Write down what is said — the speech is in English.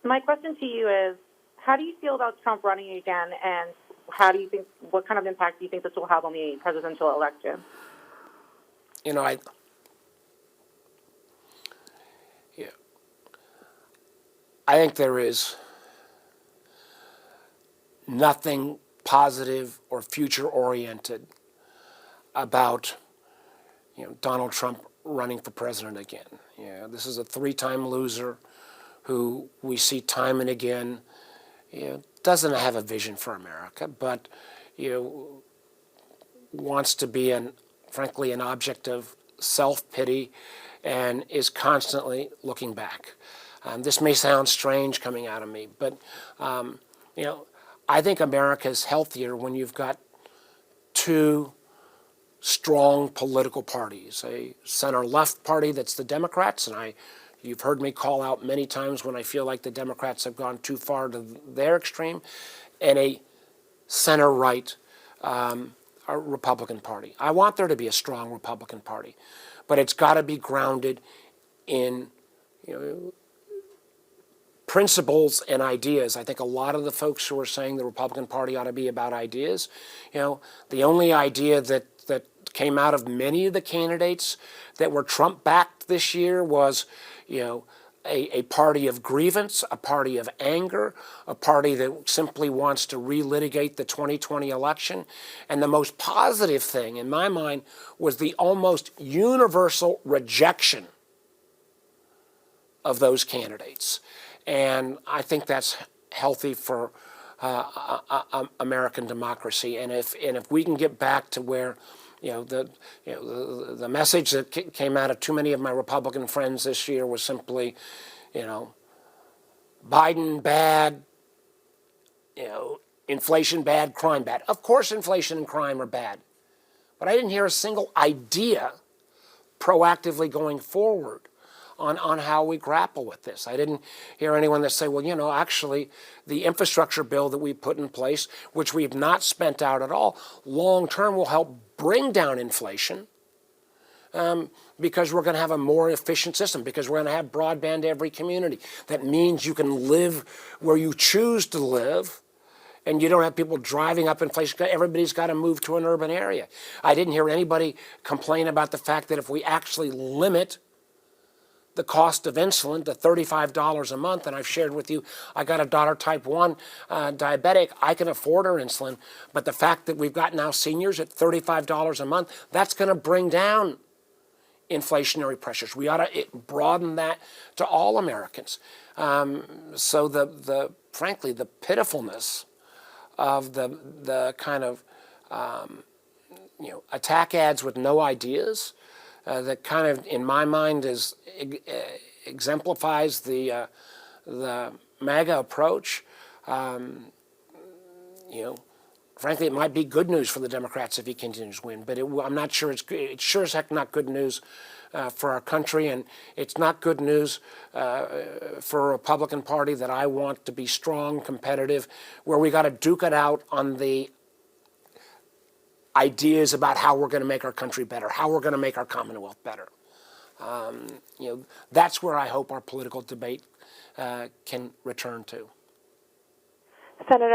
My question to you is, how do you feel about Trump running again, and what kind of impact do you think this will have on the presidential election? You know, yeah, I think there is nothing positive or future-oriented about Donald Trump running for president again. This is a three-time loser who we see time and again doesn't have a vision for America, but wants to be frankly an object of self-pity and is constantly looking back. This may sound strange coming out of me, but I think America is healthier when you've got two strong political parties, a center-left party that's the Democrats, and you've heard me call out many times when I feel like the Democrats have gone too far to their extreme, and a center-right Republican Party. I want there to be a strong Republican Party, but it's got to be grounded in principles and ideas. I think a lot of the folks who are saying the Republican Party ought to be about ideas, the only idea that came out of many of the candidates that were Trump-backed this year was, a party of grievance, a party of anger, a party that simply wants to relitigate the 2020 election. And the most positive thing, in my mind, was the almost universal rejection of those candidates. And I think that's healthy for American democracy. And if we can get back to where the message that came out of too many of my Republican friends this year was simply, Biden bad, inflation bad, crime bad. Of course inflation and crime are bad. But I didn't hear a single idea proactively going forward on how we grapple with this. I didn't hear anyone that say, well, actually, the infrastructure bill that we put in place, which we've not spent out at all, long-term will help bring down inflation because we're going to have a more efficient system, because we're going to have broadband to every community. That means you can live where you choose to live, and you don't have people driving up inflation. Everybody's got to move to an urban area. I didn't hear anybody complain about the fact that if we actually limit the cost of insulin to $35 a month, and I've shared with you, I got a daughter type 1 diabetic. I can afford her insulin, but the fact that we've got now seniors at $35 a month, that's going to bring down inflationary pressures. We ought to broaden that to all Americans. So frankly, the pitifulness of the kind of attack ads with no ideas, that kind of, in my mind, exemplifies the MAGA approach. Frankly, it might be good news for the Democrats if he continues to win, but I'm not sure it's sure as heck not good news for our country, and it's not good news for a Republican Party that I want to be strong, competitive, where we got to duke it out on the ideas about how we're going to make our country better, how we're going to make our Commonwealth better. That's where I hope our political debate can return to. Senator